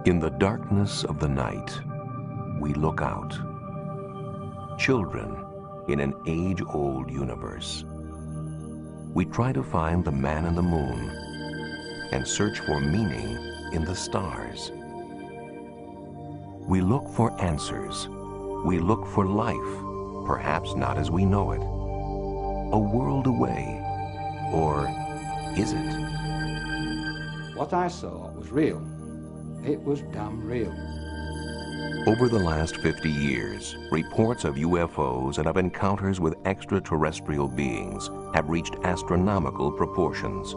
In the darkness of the night, we look out. Children in an age-old universe. We try to find the man in the moon and search for meaning in the stars. We look for answers. We look for life, perhaps not as we know it. A world away, or is it? What I saw was real. It was damn real. Over the last 50 years, reports of UFOs and of encounters with extraterrestrial beings have reached astronomical proportions.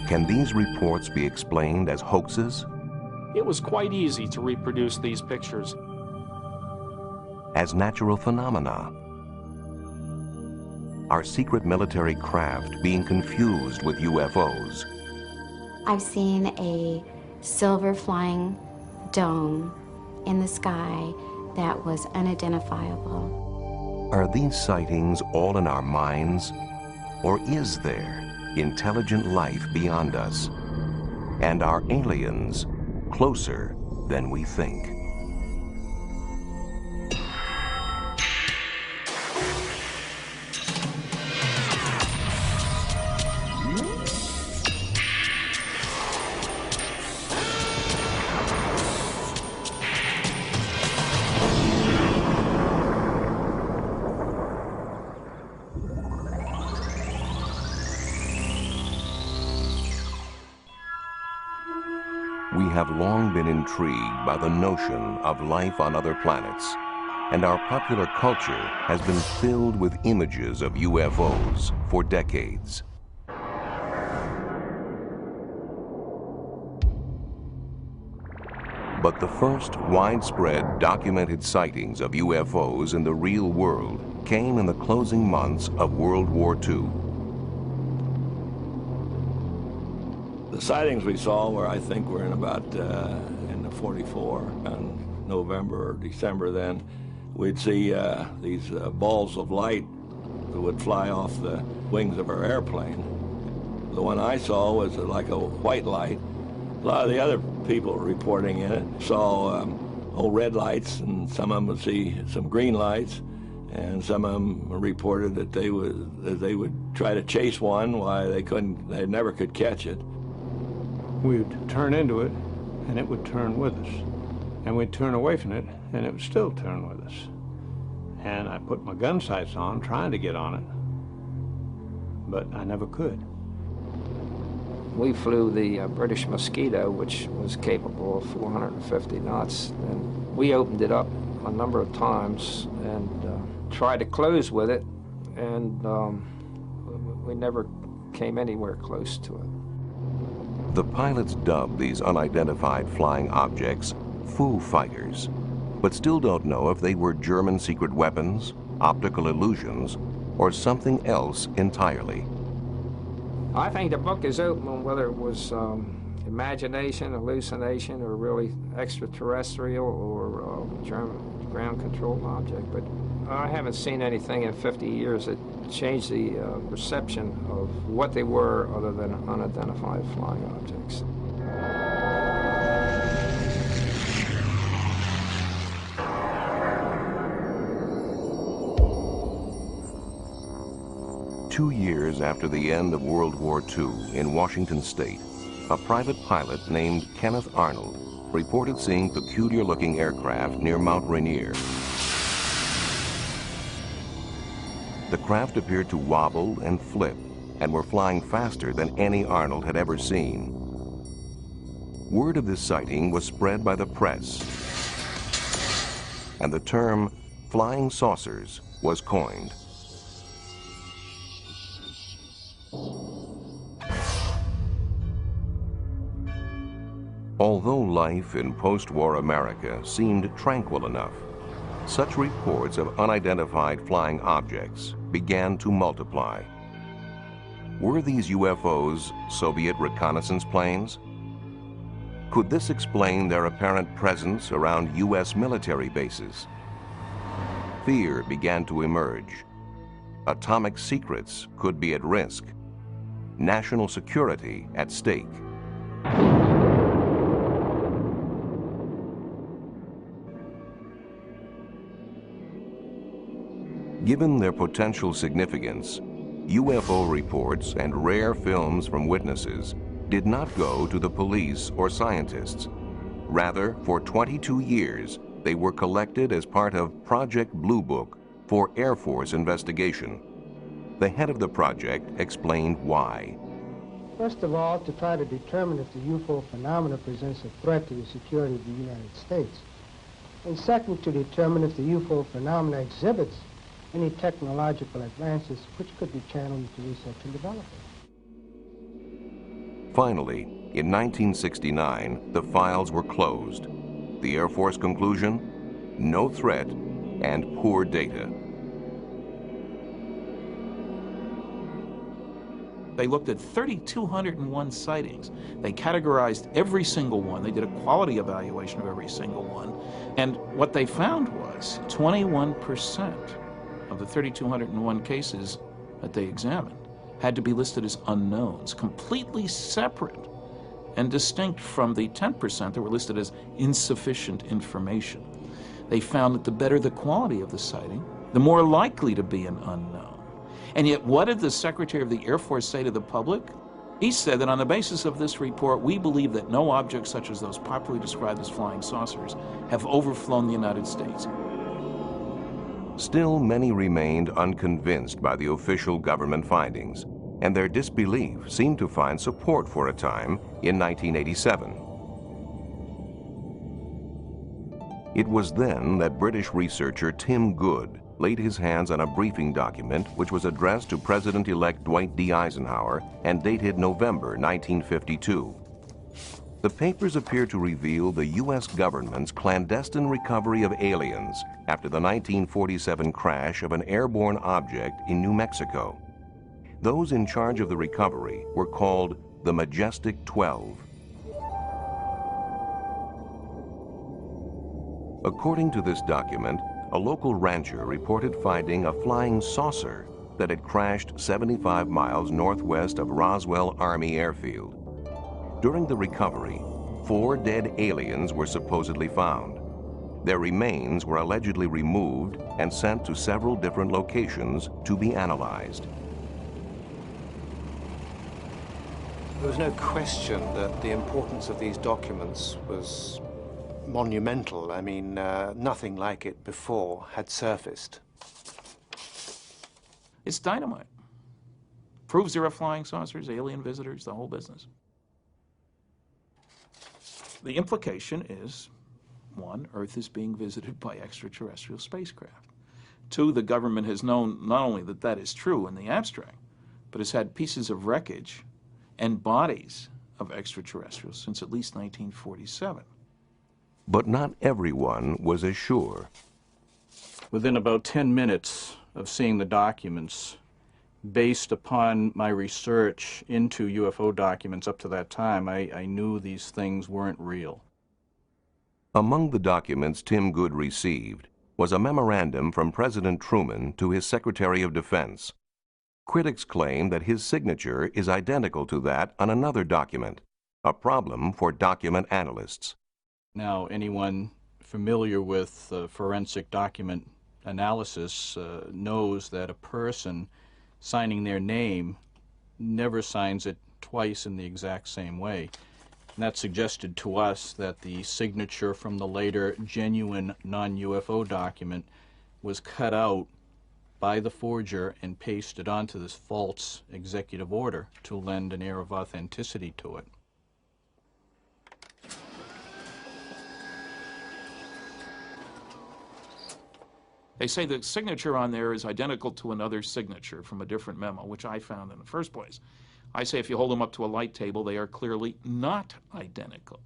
Can these reports be explained as hoaxes? It was quite easy to reproduce these pictures. As natural phenomena? Are secret military craft being confused with UFOs? I've seen a silver flying dome in the sky that was unidentifiable. Are these sightings all in our minds? Or is there intelligent life beyond us? And are aliens closer than we think? We have long been intrigued by the notion of life on other planets, and our popular culture has been filled with images of UFOs for decades. But the first widespread documented sightings of UFOs in the real world came in the closing months of World War II. The sightings we saw were, I think, were in about in the 44, in November or December then. We'd see these balls of light that would fly off the wings of our airplane. The one I saw was like a white light. A lot of the other people reporting in it saw red lights, and some of them would see some green lights, and some of them reported that they would try to chase one while they never could catch it. We would turn into it, and it would turn with us. And we'd turn away from it, and it would still turn with us. And I put my gun sights on, trying to get on it, but I never could. We flew the British Mosquito, which was capable of 450 knots, and we opened it up a number of times and tried to close with it, and we never came anywhere close to it. The pilots dubbed these unidentified flying objects Foo Fighters, but still don't know if they were German secret weapons, optical illusions, or something else entirely. I think the book is open on whether it was imagination, hallucination, or really extraterrestrial or German ground-controlled object, but I haven't seen anything in 50 years that changed the perception of what they were other than unidentified flying objects. Two years after the end of World War II in Washington State, a private pilot named Kenneth Arnold reported seeing peculiar-looking aircraft near Mount Rainier. The craft appeared to wobble and flip and were flying faster than any Arnold had ever seen. Word of this sighting was spread by the press, and the term flying saucers was coined. Although life in post-war America seemed tranquil enough, such reports of unidentified flying objects began to multiply. Were these UFOs Soviet reconnaissance planes? Could this explain their apparent presence around U.S. military bases? Fear began to emerge. Atomic secrets could be at risk. national security at stake. Given their potential significance, UFO reports and rare films from witnesses did not go to the police or scientists. Rather, for 22 years, they were collected as part of Project Blue Book for Air Force investigation. The head of the project explained why. First of all, to try to determine if the UFO phenomena presents a threat to the security of the United States. And second, to determine if the UFO phenomena exhibits any technological advances which could be channeled into research and development. Finally, in 1969, the files were closed. The Air Force conclusion? No threat and poor data. They looked at 3,201 sightings. They categorized every single one. They did a quality evaluation of every single one. And what they found was 21% of the 3,201 cases that they examined had to be listed as unknowns, completely separate and distinct from the 10% that were listed as insufficient information. They found that the better the quality of the sighting, the more likely to be an unknown. And yet, what did the Secretary of the Air Force say to the public? He said that on the basis of this report, we believe that no objects such as those popularly described as flying saucers have overflown the United States. Still, many remained unconvinced by the official government findings, and their disbelief seemed to find support for a time in 1987. It was then that British researcher Tim Good laid his hands on a briefing document which was addressed to President-elect Dwight D. Eisenhower and dated November 1952. The papers appear to reveal the U.S. government's clandestine recovery of aliens after the 1947 crash of an airborne object in New Mexico. Those in charge of the recovery were called the Majestic 12. According to this document, a local rancher reported finding a flying saucer that had crashed 75 miles northwest of Roswell Army Airfield. During the recovery, 4 dead aliens were supposedly found. Their remains were allegedly removed and sent to several different locations to be analyzed. There was no question that the importance of these documents was monumental. I mean, nothing like it before had surfaced. It's dynamite. Proves there are flying saucers, alien visitors, the whole business. The implication is, 1, Earth is being visited by extraterrestrial spacecraft. 2, the government has known not only that that is true in the abstract, but has had pieces of wreckage and bodies of extraterrestrials since at least 1947. But not everyone was as sure. Within about 10 minutes of seeing the documents, based upon my research into UFO documents up to that time, I knew these things weren't real. Among the documents Tim Good received was a memorandum from President Truman to his Secretary of Defense. Critics claim that his signature is identical to that on another document, a problem for document analysts. Now, anyone familiar with forensic document analysis knows that a person signing their name never signs it twice in the exact same way. And that suggested to us that the signature from the later genuine non-UFO document was cut out by the forger and pasted onto this false executive order to lend an air of authenticity to it. They say the signature on there is identical to another signature from a different memo, which I found in the first place. I say if you hold them up to a light table, they are clearly not identical.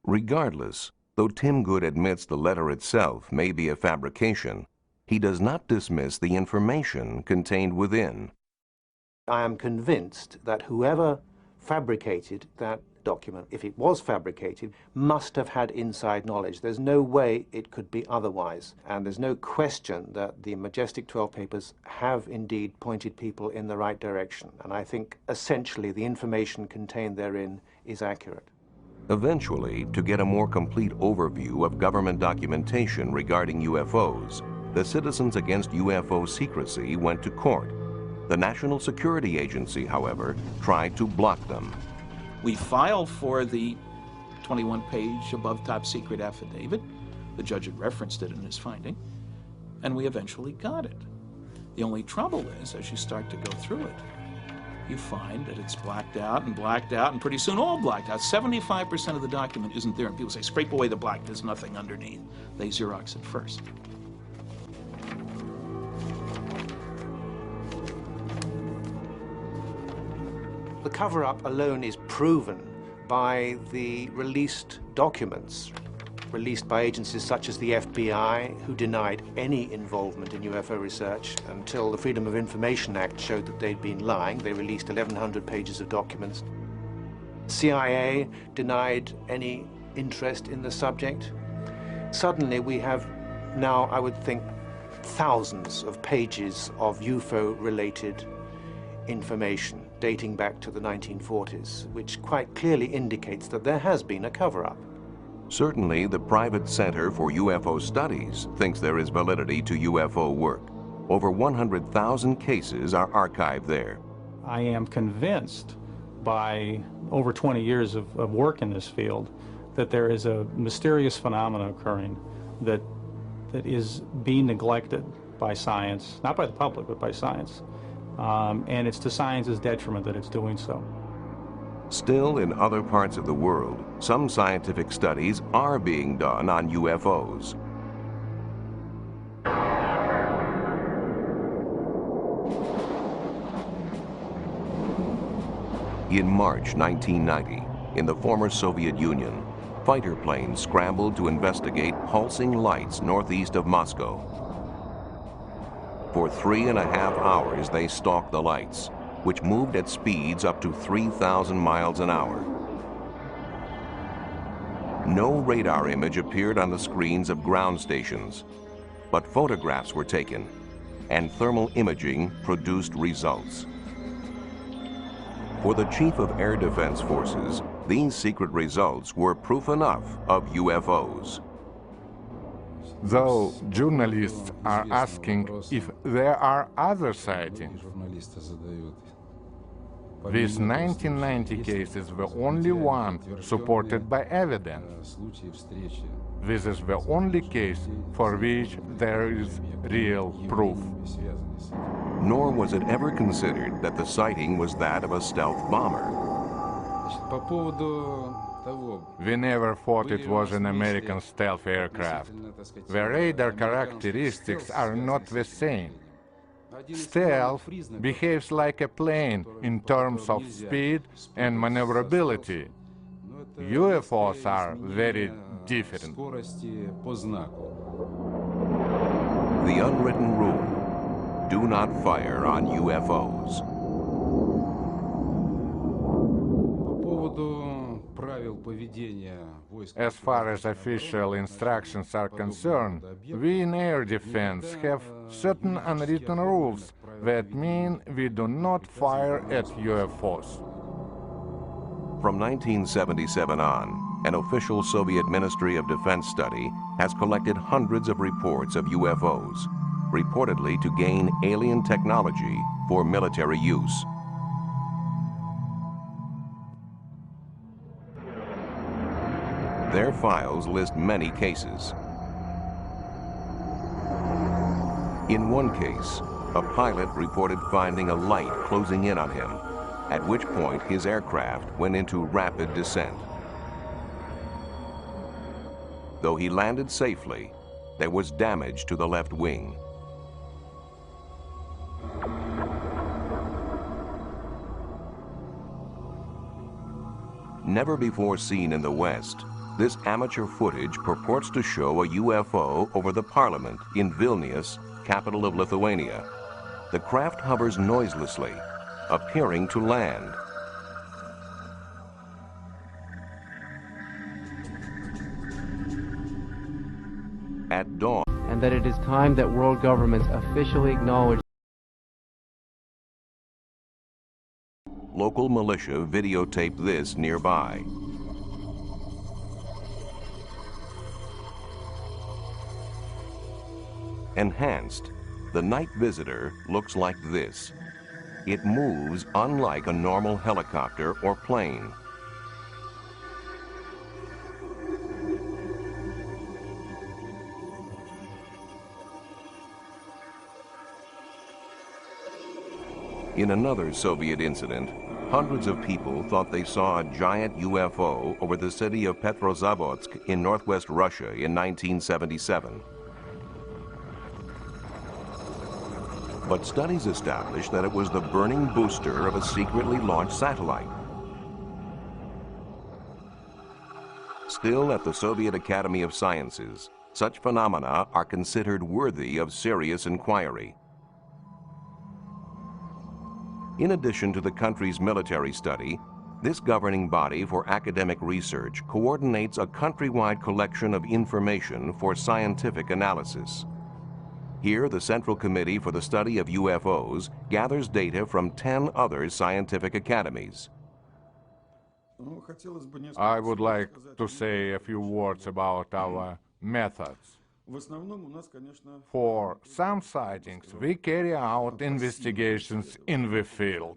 Regardless, though Tim Good admits the letter itself may be a fabrication, he does not dismiss the information contained within. I am convinced that whoever fabricated that document, if it was fabricated, must have had inside knowledge. There's no way it could be otherwise. And there's no question that the Majestic 12 papers have indeed pointed people in the right direction. And I think essentially the information contained therein is accurate. Eventually, to get a more complete overview of government documentation regarding UFOs, the Citizens Against UFO Secrecy went to court. The National Security Agency, however, tried to block them. We filed for the 21-page above top secret affidavit. The judge had referenced it in his finding, and we eventually got it. The only trouble is, as you start to go through it, you find that it's blacked out, and pretty soon all blacked out. 75% of the document isn't there, and people say, scrape away the black, there's nothing underneath. They Xerox it first. The cover-up alone is proven by the released documents, released by agencies such as the FBI, who denied any involvement in UFO research until the Freedom of Information Act showed that they'd been lying. They released 1,100 pages of documents. CIA denied any interest in the subject. Suddenly we have now, I would think, thousands of pages of UFO-related information dating back to the 1940s, which quite clearly indicates that there has been a cover-up. Certainly, the private Center for UFO Studies thinks there is validity to UFO work. Over 100,000 cases are archived there. I am convinced by over 20 years of work in this field that there is a mysterious phenomenon occurring that is being neglected by science, not by the public, but by science. And it's to science's detriment that it's doing so. Still, in other parts of the world, some scientific studies are being done on UFOs. In March 1990, in the former Soviet Union, fighter planes scrambled to investigate pulsing lights northeast of Moscow. For 3.5 hours, they stalked the lights, which moved at speeds up to 3,000 miles an hour. No radar image appeared on the screens of ground stations, but photographs were taken, and thermal imaging produced results. For the Chief of Air Defense Forces, these secret results were proof enough of UFOs. Though journalists are asking if there are other sightings, these 1990 cases were only one supported by evidence. This is the only case for which there is real proof. Nor was it ever considered that the sighting was that of a stealth bomber. We never thought it was an American stealth aircraft. The radar characteristics are not the same. Stealth behaves like a plane in terms of speed and maneuverability. UFOs are very different. The unwritten rule: do not fire on UFOs. As far as official instructions are concerned, we in air defense have certain unwritten rules that mean we do not fire at UFOs. From 1977 on, an official Soviet Ministry of Defense study has collected hundreds of reports of UFOs, reportedly to gain alien technology for military use. Their files list many cases. In one case, a pilot reported finding a light closing in on him, at which point his aircraft went into rapid descent. Though he landed safely, there was damage to the left wing. Never before seen in the West, this amateur footage purports to show a UFO over the parliament in Vilnius, capital of Lithuania. The craft hovers noiselessly, appearing to land. at dawn. And that it is time that world governments officially acknowledge. Local militia videotaped this nearby. Enhanced, the night visitor looks like this. It moves unlike a normal helicopter or plane. In another Soviet incident, hundreds of people thought they saw a giant UFO over the city of Petrozavodsk in northwest Russia in 1977. But studies established that it was the burning booster of a secretly launched satellite. Still, at the Soviet Academy of Sciences, such phenomena are considered worthy of serious inquiry. In addition to the country's military study, this governing body for academic research coordinates a countrywide collection of information for scientific analysis. Here, the Central Committee for the Study of UFOs gathers data from 10 other scientific academies. I would like to say a few words about our methods. For some sightings, we carry out investigations in the field.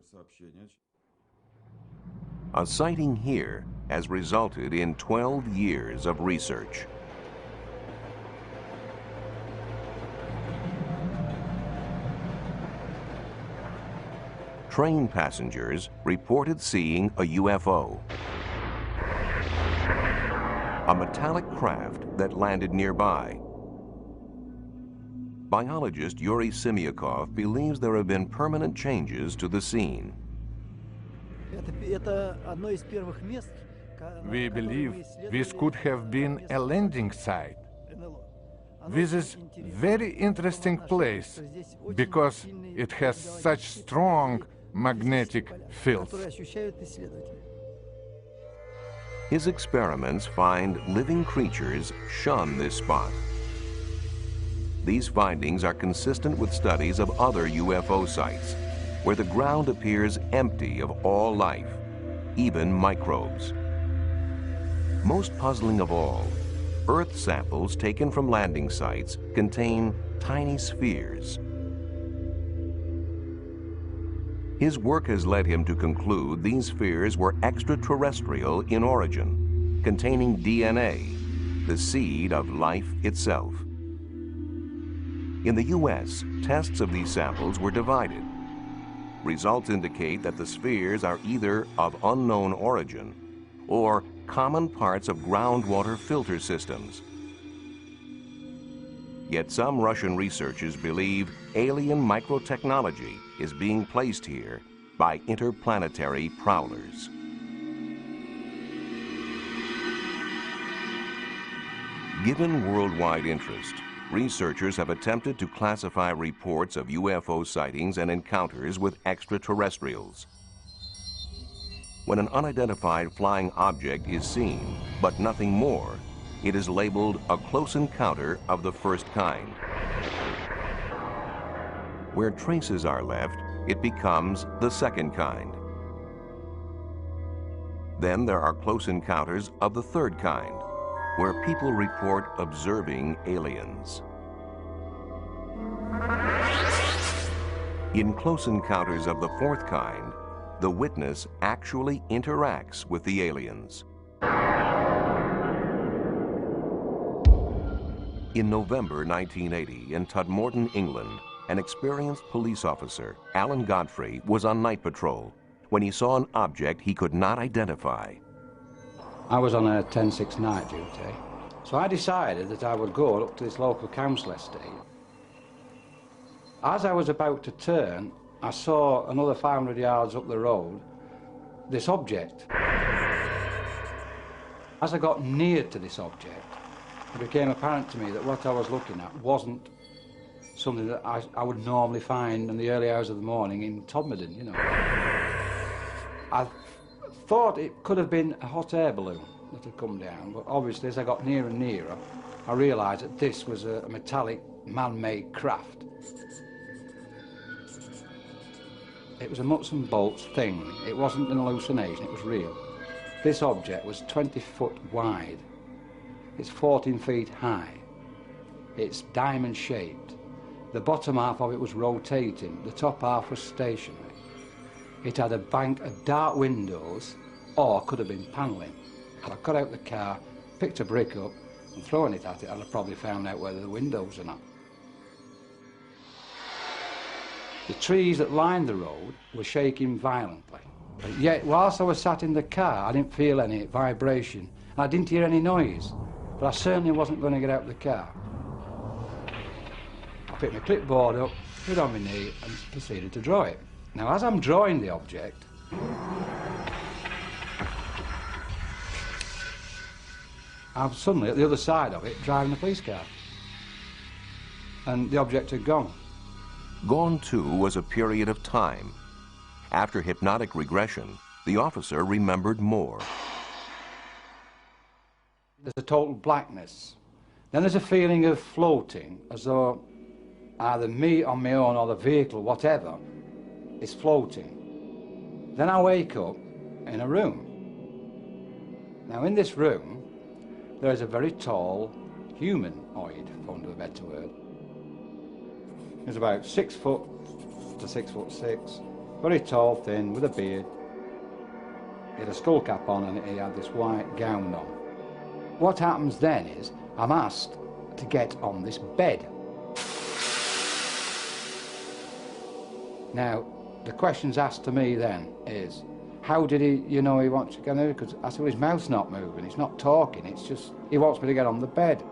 A sighting here has resulted in 12 years of research. Train passengers reported seeing a UFO, a metallic craft that landed nearby. Biologist Yuri Simyakov believes there have been permanent changes to the scene. We believe this could have been a landing site. This is a very interesting place because it has such strong magnetic fields. His experiments find living creatures shun this spot. These findings are consistent with studies of other UFO sites, where the ground appears empty of all life, even microbes. Most puzzling of all, Earth samples taken from landing sites contain tiny spheres. His work has led him to conclude these spheres were extraterrestrial in origin, containing DNA, the seed of life itself. In the U.S., tests of these samples were divided. Results indicate that the spheres are either of unknown origin or common parts of groundwater filter systems. Yet some Russian researchers believe alien microtechnology is being placed here by interplanetary prowlers. Given worldwide interest, researchers have attempted to classify reports of UFO sightings and encounters with extraterrestrials. When an unidentified flying object is seen, but nothing more, it is labeled a close encounter of the first kind. Where traces are left, it becomes the second kind. Then there are close encounters of the third kind, where people report observing aliens. In close encounters of the fourth kind, the witness actually interacts with the aliens. In November 1980, in Todmorden, England, an experienced police officer, Alan Godfrey, was on night patrol when he saw an object he could not identify. I was on a 10-6 night duty, so I decided that I would go up to this local council estate. As I was about to turn, I saw another 500 yards up the road this object. As I got near to this object, it became apparent to me that what I was looking at wasn't something that I would normally find in the early hours of the morning in Todmorden, you know. I thought it could have been a hot air balloon that had come down, but obviously as I got nearer and nearer, I realised that this was a metallic, man-made craft. It was a nuts and bolts thing. It wasn't an hallucination, it was real. This object was 20 foot wide. It's 14 feet high. It's diamond-shaped. The bottom half of it was rotating. The top half was stationary. It had a bank of dark windows, or could have been panelling. Had I got out the car, picked a brick up, and thrown it at it, I'd have probably found out whether the windows or not. The trees that lined the road were shaking violently. But yet, whilst I was sat in the car, I didn't feel any vibration. I didn't hear any noise, but I certainly wasn't going to get out of the car. I picked my clipboard up, put it on my knee, and proceeded to draw it. Now, as I'm drawing the object, I'm suddenly at the other side of it driving a police car. And the object had gone. Gone too was a period of time. After hypnotic regression, the officer remembered more. There's a total blackness. Then there's a feeling of floating, as though either me on my own or the vehicle, whatever, is floating. Then I wake up in a room. Now in this room, there is a very tall humanoid, for want of a better word. He's about 6 foot to 6'6", very tall, thin, with a beard. He had a skull cap on and he had this white gown on. What happens then is I'm asked to get on this bed. Now, the questions asked to me then is, how did he, he wants to get on? Because I said, well, his mouth's not moving, he's not talking, it's just, he wants me to get on the bed.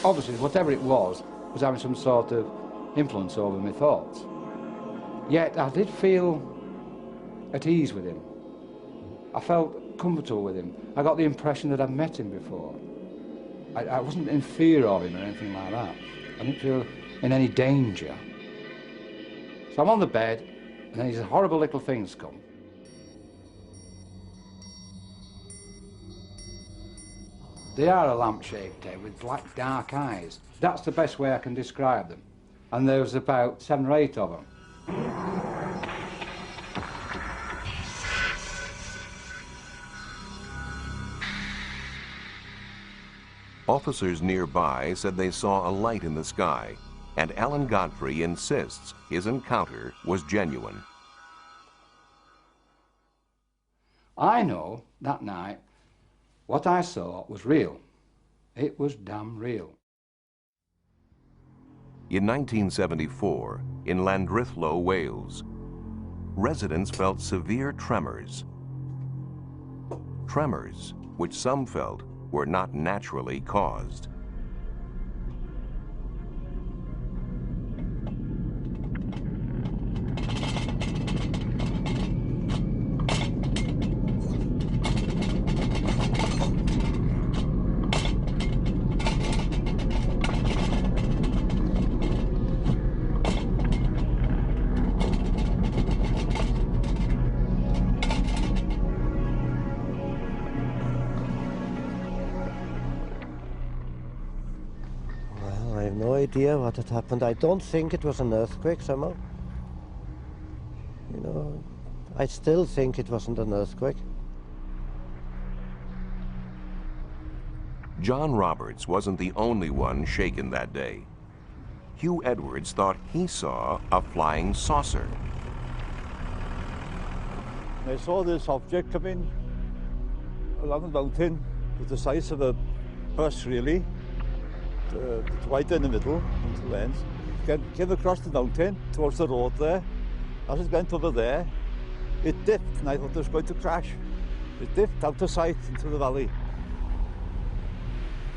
Obviously, whatever it was having some sort of influence over my thoughts. Yet I did feel at ease with him. I felt comfortable with him. I got the impression that I'd met him before. I wasn't in fear of him or anything like that. I didn't feel in any danger. So I'm on the bed, and then these horrible little things come. They are a lamp-shaped head with black, dark eyes. That's the best way I can describe them. And there was about 7 or 8 of them. Officers nearby said they saw a light in the sky, and Alan Godfrey insists his encounter was genuine. I know that night what I saw was real. It was damn real. In 1974, in Llandrillo, Wales, residents felt severe tremors. Tremors, which some felt were not naturally caused. Idea what had happened. I don't think it was an earthquake somehow. I still think it wasn't an earthquake. John Roberts wasn't the only one shaken that day. Hugh Edwards thought he saw a flying saucer. I saw this object coming along the mountain with the size of a bus, really. It's right in the middle, on two ends. Came across the mountain towards the road there. As it went over there, it dipped, and I thought it was going to crash. It dipped out of sight into the valley.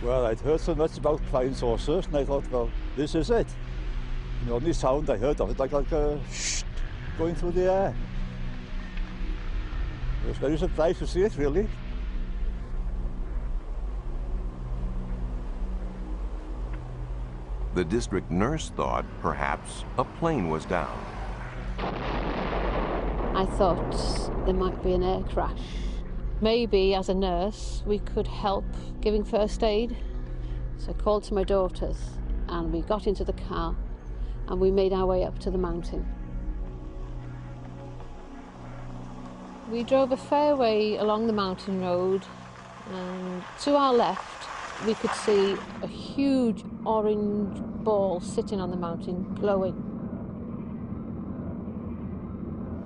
Well, I'd heard so much about flying saucers, and I thought, well, this is it. And the only sound I heard of it like a shh going through the air. I was very surprised to see it, really. The district nurse thought perhaps a plane was down. I thought there might be an air crash maybe as a nurse we could help giving first aid. So I called to my daughters and we got into the car and we made our way up to the mountain. We drove a fair way along the mountain road, and to our left we could see a huge orange ball sitting on the mountain, glowing.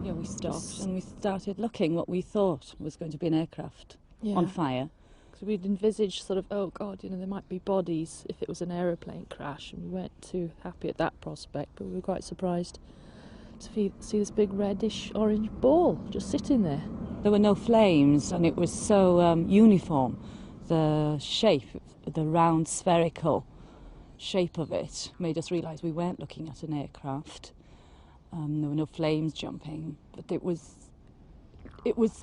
Yeah, we stopped and we started looking what we thought was going to be an aircraft on fire. So we'd envisaged sort of, oh God, you know, there might be bodies if it was an aeroplane crash, and we weren't too happy at that prospect, but we were quite surprised to see this big reddish orange ball just sitting there. There were no flames and it was so uniform. The shape, the round spherical shape of it made us realise we weren't looking at an aircraft. There were no flames jumping, but it was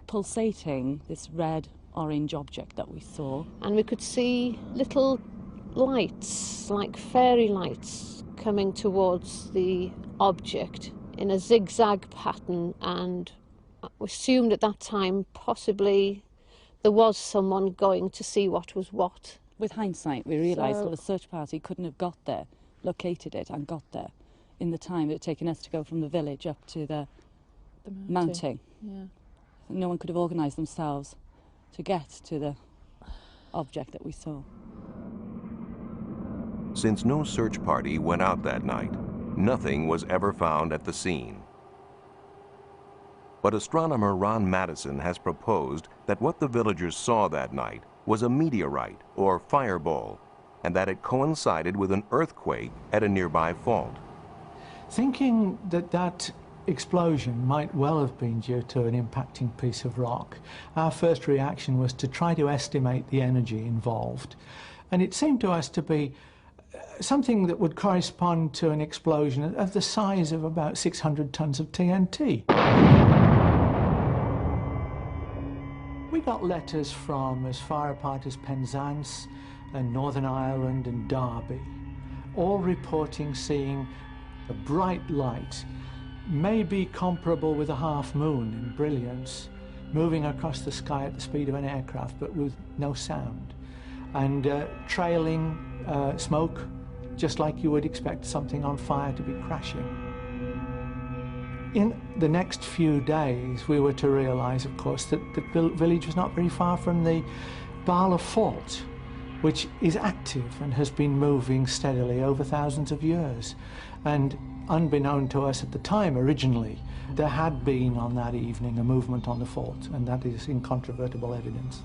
pulsating, this red orange object that we saw. And we could see little lights, like fairy lights, coming towards the object in a zigzag pattern, and we assumed at that time possibly there was someone going to see what was what. With hindsight, we realised that the search party couldn't have got there, located it and got there in the time it had taken us to go from the village up to the mountain. Yeah. No one could have organised themselves to get to the object that we saw. Since no search party went out that night, nothing was ever found at the scene. But astronomer Ron Madison has proposed that what the villagers saw that night was a meteorite or fireball, and that it coincided with an earthquake at a nearby fault. Thinking that that explosion might well have been due to an impacting piece of rock, our first reaction was to try to estimate the energy involved. And it seemed to us to be something that would correspond to an explosion of the size of about 600 tons of TNT. We got letters from as far apart as Penzance and Northern Ireland and Derby, all reporting seeing a bright light, maybe comparable with a half moon in brilliance, moving across the sky at the speed of an aircraft but with no sound, and trailing smoke just like you would expect something on fire to be crashing. In the next few days we were to realise, of course, that the village was not very far from the Bala Fault, which is active and has been moving steadily over thousands of years. And unbeknown to us at the time originally, there had been on that evening a movement on the fault, and that is incontrovertible evidence.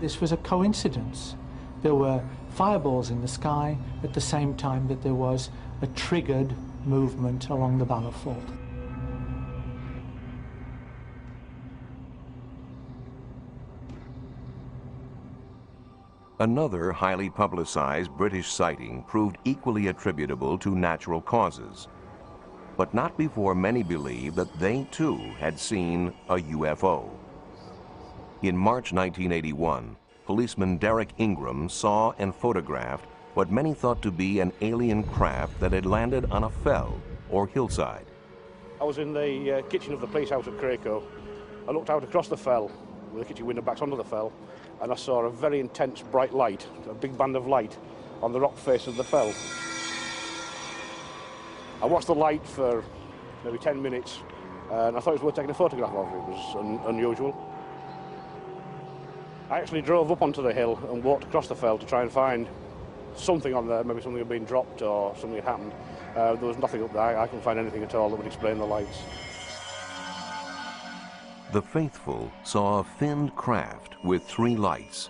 This was a coincidence. There were fireballs in the sky at the same time that there was a triggered movement along the Bala Fault. Another highly publicized British sighting proved equally attributable to natural causes, but not before many believed that they too had seen a UFO. In March 1981, policeman Derek Ingram saw and photographed what many thought to be an alien craft that had landed on a fell or hillside. I was in the kitchen of the police house at Cracow. I looked out across the fell, with the kitchen window backs onto the fell, and I saw a very intense bright light, a big band of light, on the rock face of the fell. I watched the light for maybe 10 minutes, and I thought it was worth taking a photograph of it. It was unusual. I actually drove up onto the hill and walked across the fell to try and find something on there, maybe something had been dropped or something had happened. There was nothing up there. I couldn't find anything at all that would explain the lights. The faithful saw a finned craft with 3 lights,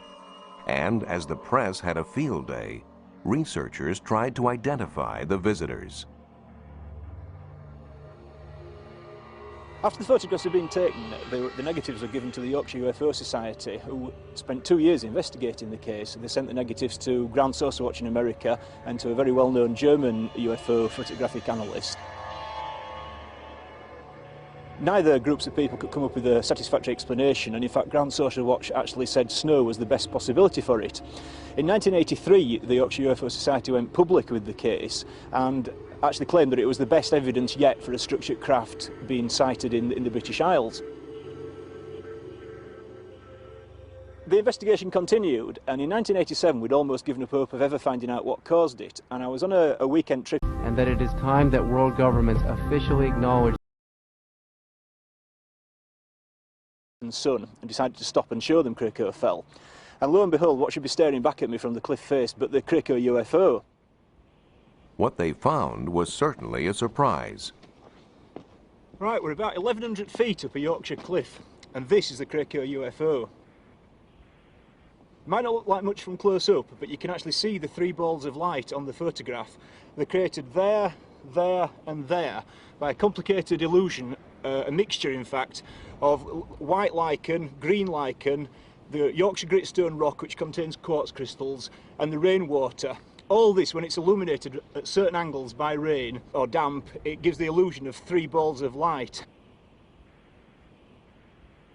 and as the press had a field day, researchers tried to identify the visitors. After the photographs had been taken, the negatives were given to the Yorkshire UFO Society, who spent 2 years investigating the case. They sent the negatives to Ground Source Watch in America and to a very well-known German UFO photographic analyst. Neither groups of people could come up with a satisfactory explanation, and in fact Ground Social Watch actually said snow was the best possibility for it. In 1983 the Yorkshire UFO Society went public with the case and actually claimed that it was the best evidence yet for a structured craft being sighted in the British Isles. The investigation continued, and in 1987 we'd almost given up hope of ever finding out what caused it, and I was on a weekend trip. And that it is time that world governments officially acknowledge the sun and decided to stop and show them Krakow fell. And lo and behold, what should be staring back at me from the cliff face but the Krakow UFO. What they found was certainly a surprise. Right, we're about 1,100 feet up a Yorkshire cliff, and this is the Krakow UFO. It might not look like much from close up, but you can actually see the three balls of light on the photograph. They're created there, there and there by a complicated illusion, a mixture in fact, of white lichen, green lichen, the Yorkshire gritstone rock which contains quartz crystals, and the rainwater. All this, when it's illuminated at certain angles by rain or damp, it gives the illusion of three balls of light.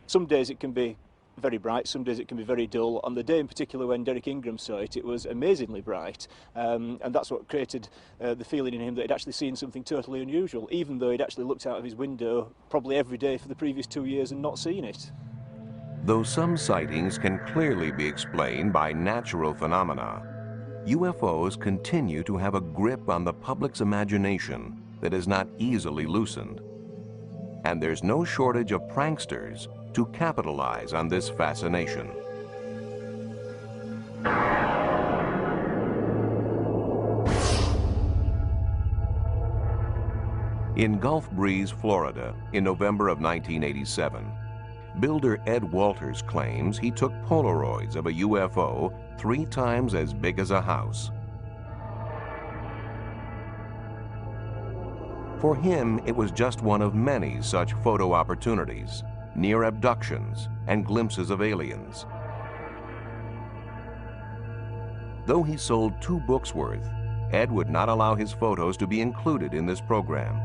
Some days it can be very bright, some days it can be very dull. On the day in particular when Derek Ingram saw it, it was amazingly bright, and that's what created the feeling in him that he'd actually seen something totally unusual, even though he'd actually looked out of his window probably every day for the previous 2 years and not seen it. Though some sightings can clearly be explained by natural phenomena, UFOs continue to have a grip on the public's imagination that is not easily loosened. And there's no shortage of pranksters to capitalize on this fascination. In Gulf Breeze, Florida, in November of 1987, builder Ed Walters claims he took Polaroids of a UFO 3 times as big as a house. For him, it was just one of many such photo opportunities, near abductions and glimpses of aliens. Though he sold 2 books worth, Ed would not allow his photos to be included in this program.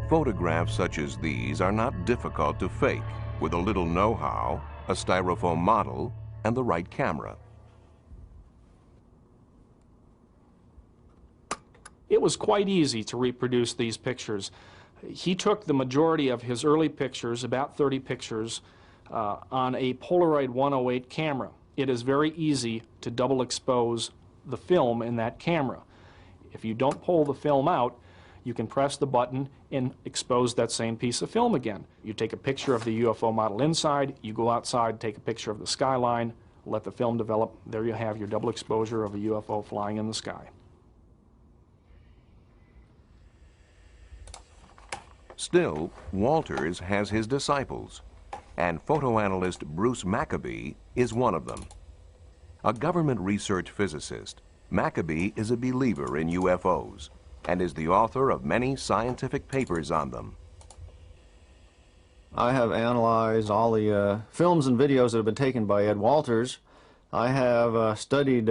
Photographs such as these are not difficult to fake with a little know-how, a styrofoam model, and the right camera. It was quite easy to reproduce these pictures. He took the majority of his early pictures, about 30 pictures, on a Polaroid 108 camera. It is very easy to double expose the film in that camera. If you don't pull the film out, you can press the button and expose that same piece of film again. You take a picture of the UFO model inside, you go outside, take a picture of the skyline, let the film develop. There you have your double exposure of a UFO flying in the sky. Still, Walters has his disciples, and photoanalyst Bruce Maccabee is one of them. A government research physicist, Maccabee is a believer in UFOs and is the author of many scientific papers on them. I have analyzed all the films and videos that have been taken by Ed Walters. I have studied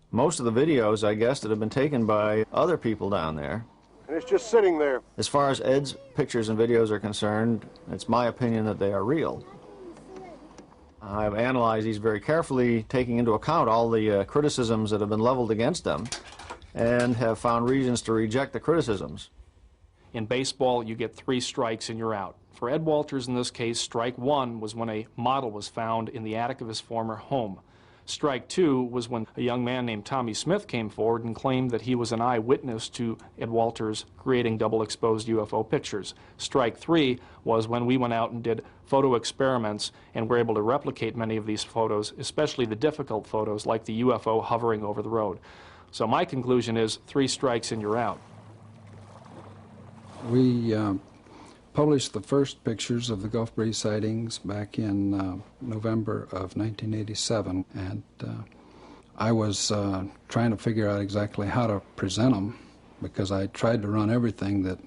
most of the videos, I guess, that have been taken by other people down there. And it's just sitting there. As far as Ed's pictures and videos are concerned, it's my opinion that they are real. I've analyzed these very carefully, taking into account all the criticisms that have been leveled against them, and have found reasons to reject the criticisms. In baseball, you get 3 strikes and you're out. For Ed Walters, in this case, strike 1 was when a model was found in the attic of his former home. Strike 2 was when a young man named Tommy Smith came forward and claimed that he was an eyewitness to Ed Walters creating double-exposed UFO pictures. Strike 3 was when we went out and did photo experiments and were able to replicate many of these photos, especially the difficult photos like the UFO hovering over the road. So my conclusion is 3 strikes and you're out. We published the first pictures of the Gulf Breeze sightings back in November of 1987, and I was trying to figure out exactly how to present them, because I tried to run everything that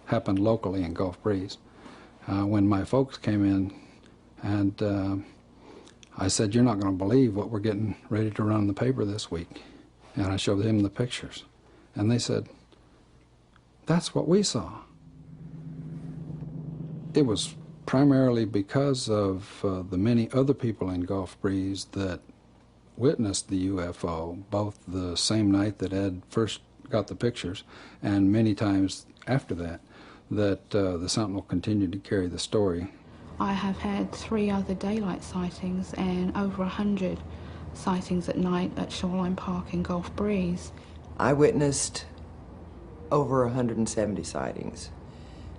happened locally in Gulf Breeze. When my folks came in, and I said, "You're not going to believe what we're getting ready to run in the paper this week." And I showed him the pictures, and they said, "That's what we saw." It was primarily because of the many other people in Gulf Breeze that witnessed the UFO, both the same night that Ed first got the pictures and many times after that, that the Sentinel continued to carry the story. I have had 3 other daylight sightings and over 100 sightings at night at Shoreline Park in Gulf Breeze. I witnessed over 170 sightings.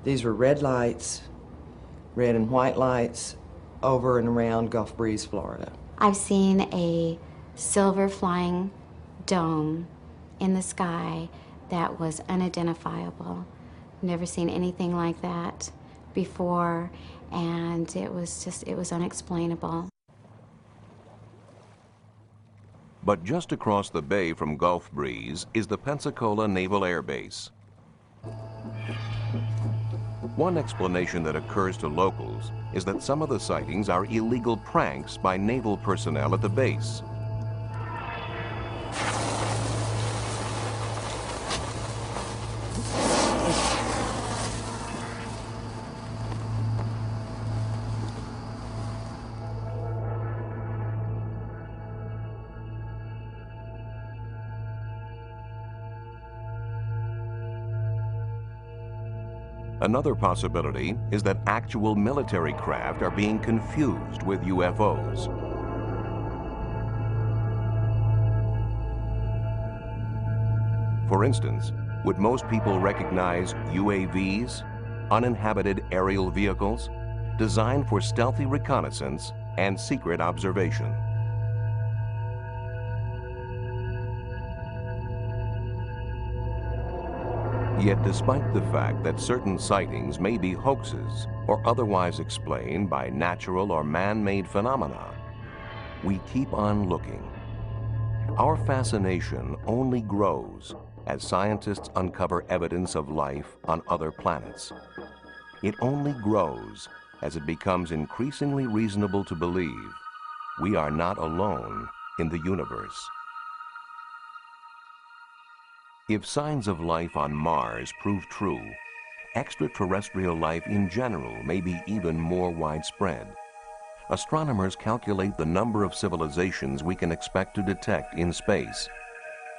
These were red lights, red and white lights, over and around Gulf Breeze, Florida. I've seen a silver flying dome in the sky that was unidentifiable. Never seen anything like that before, and it was unexplainable. But just across the bay from Gulf Breeze is the Pensacola Naval Air Base. One explanation that occurs to locals is that some of the sightings are illegal pranks by naval personnel at the base. Another possibility is that actual military craft are being confused with UFOs. For instance, would most people recognize UAVs, uninhabited aerial vehicles, designed for stealthy reconnaissance and secret observation? Yet despite the fact that certain sightings may be hoaxes or otherwise explained by natural or man-made phenomena, we keep on looking. Our fascination only grows as scientists uncover evidence of life on other planets. It only grows as it becomes increasingly reasonable to believe we are not alone in the universe. If signs of life on Mars prove true, extraterrestrial life in general may be even more widespread. Astronomers calculate the number of civilizations we can expect to detect in space.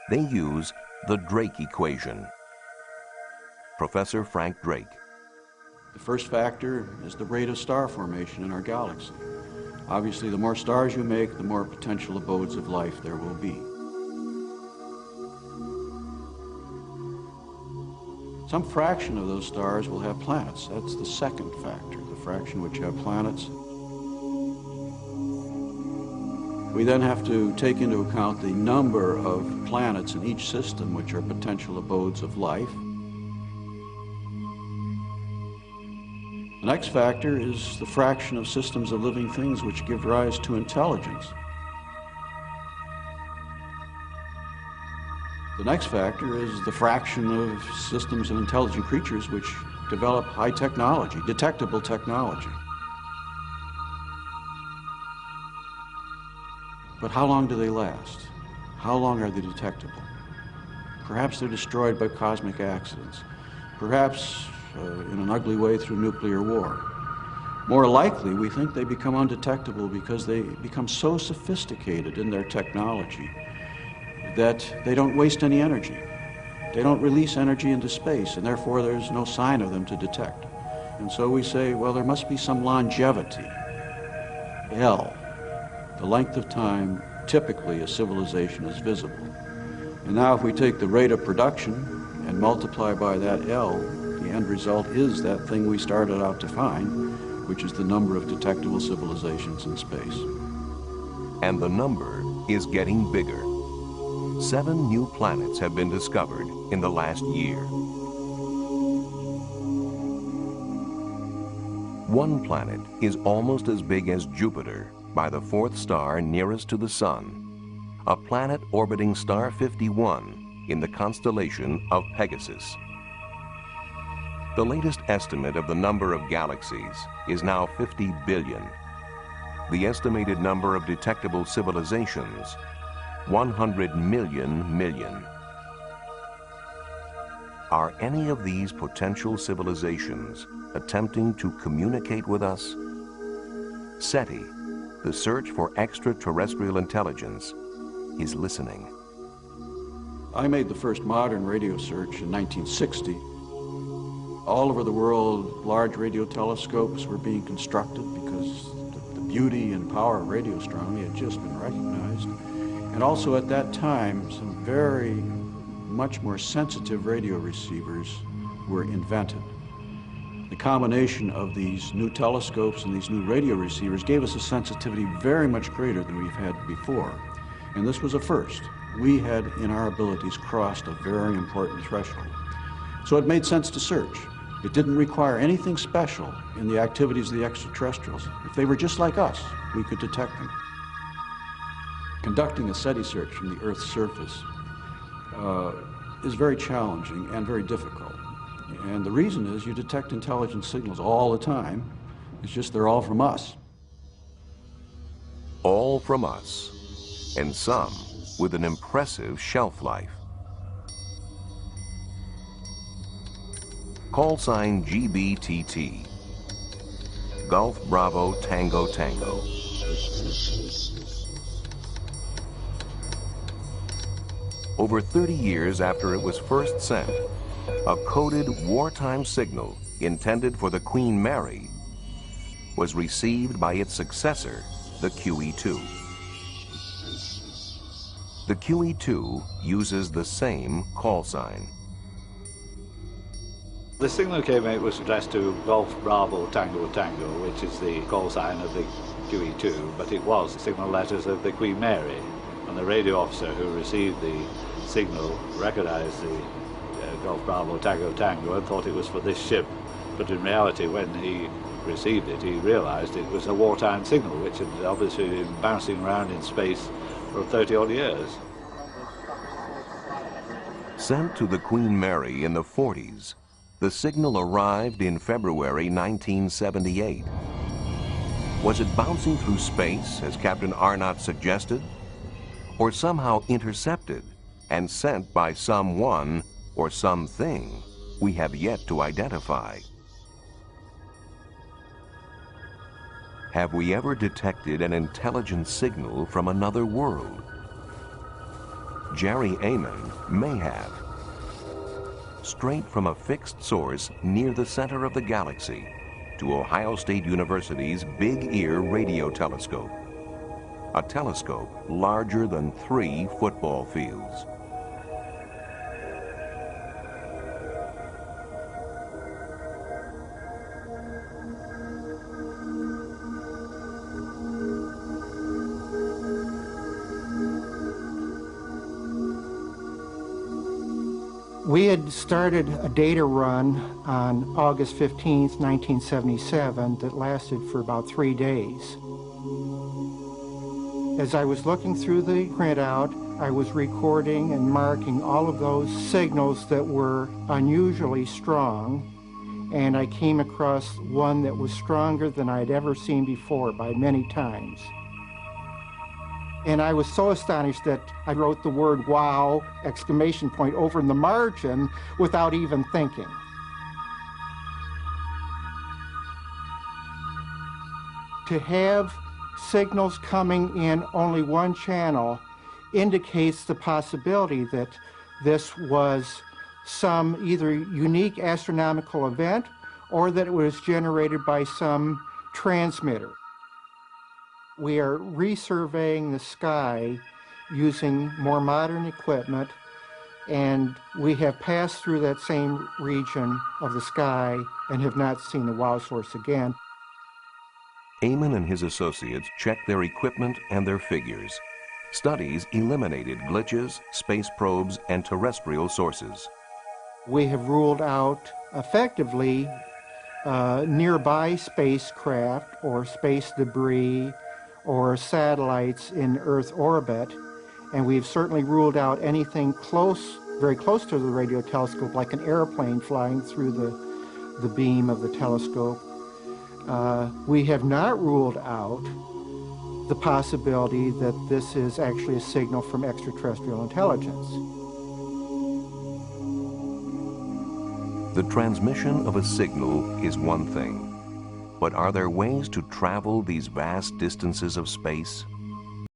They use the Drake equation. Professor Frank Drake. The first factor is the rate of star formation in our galaxy. Obviously, the more stars you make, the more potential abodes of life there will be. Some fraction of those stars will have planets. That's the second factor, the fraction which have planets. We then have to take into account the number of planets in each system which are potential abodes of life. The next factor is the fraction of systems of living things which give rise to intelligence. The next factor is the fraction of systems of intelligent creatures which develop high technology, detectable technology. But how long do they last? How long are they detectable? Perhaps they're destroyed by cosmic accidents. Perhaps in an ugly way through nuclear war. More likely, we think they become undetectable because they become so sophisticated in their technology that they don't waste any energy. They don't release energy into space, and therefore there's no sign of them to detect. And so we say, well, there must be some longevity. L, the length of time typically a civilization is visible. And now if we take the rate of production and multiply by that L, the end result is that thing we started out to find, which is the number of detectable civilizations in space. And the number is getting bigger. 7 new planets have been discovered in the last year. One planet is almost as big as Jupiter by the 4th star nearest to the Sun, a planet orbiting star 51 in the constellation of Pegasus. The latest estimate of the number of galaxies is now 50 billion. The estimated number of detectable civilizations, 100 million. Are any of these potential civilizations attempting to communicate with us? SETI, the search for extraterrestrial intelligence, is listening. I made the first modern radio search in 1960. All over the world, large radio telescopes were being constructed because the beauty and power of radio astronomy had just been recognized. And also at that time, some very much more sensitive radio receivers were invented. The combination of these new telescopes and these new radio receivers gave us a sensitivity very much greater than we've had before. And this was a first. We had, in our abilities, crossed a very important threshold. So it made sense to search. It didn't require anything special in the activities of the extraterrestrials. If they were just like us, we could detect them. Conducting a SETI search from the Earth's surface is very challenging and very difficult. And the reason is you detect intelligent signals all the time. It's just they're all from us. All from us, and some with an impressive shelf life. Call sign GBTT, Gulf Bravo Tango Tango. Over 30 years after it was first sent, a coded wartime signal intended for the Queen Mary was received by its successor, the QE2. The QE2 uses the same call sign. The signal came out was addressed to Golf Bravo Tango Tango, which is the call sign of the QE2, but it was the signal letters of the Queen Mary. And the radio officer who received the signal recognized the Golf Bravo Tango Tango and thought it was for this ship. But in reality, when he received it, he realized it was a wartime signal, which had obviously been bouncing around in space for 30-odd years. Sent to the Queen Mary in the 40s, the signal arrived in February 1978. Was it bouncing through space, as Captain Arnott suggested? Or somehow intercepted and sent by someone or something we have yet to identify? Have we ever detected an intelligent signal from another world? Jerry Amon may have. Straight from a fixed source near the center of the galaxy to Ohio State University's Big Ear Radio Telescope, a telescope larger than 3 football fields. We had started a data run on August 15th, 1977 that lasted for about 3 days. As I was looking through the printout, I was recording and marking all of those signals that were unusually strong, and I came across one that was stronger than I'd ever seen before by many times. And I was so astonished that I wrote the word "wow!" exclamation point over in the margin without even thinking. To have signals coming in only one channel indicates the possibility that this was some either unique astronomical event or that it was generated by some transmitter. We are resurveying the sky using more modern equipment, and we have passed through that same region of the sky and have not seen the wow source again. Amon and his associates checked their equipment and their figures. Studies eliminated glitches, space probes, and terrestrial sources. We have ruled out effectively nearby spacecraft or space debris or satellites in Earth orbit, and we've certainly ruled out anything close, very close to the radio telescope, like an airplane flying through the beam of the telescope. We have not ruled out the possibility that this is actually a signal from extraterrestrial intelligence. The transmission of a signal is one thing, but are there ways to travel these vast distances of space?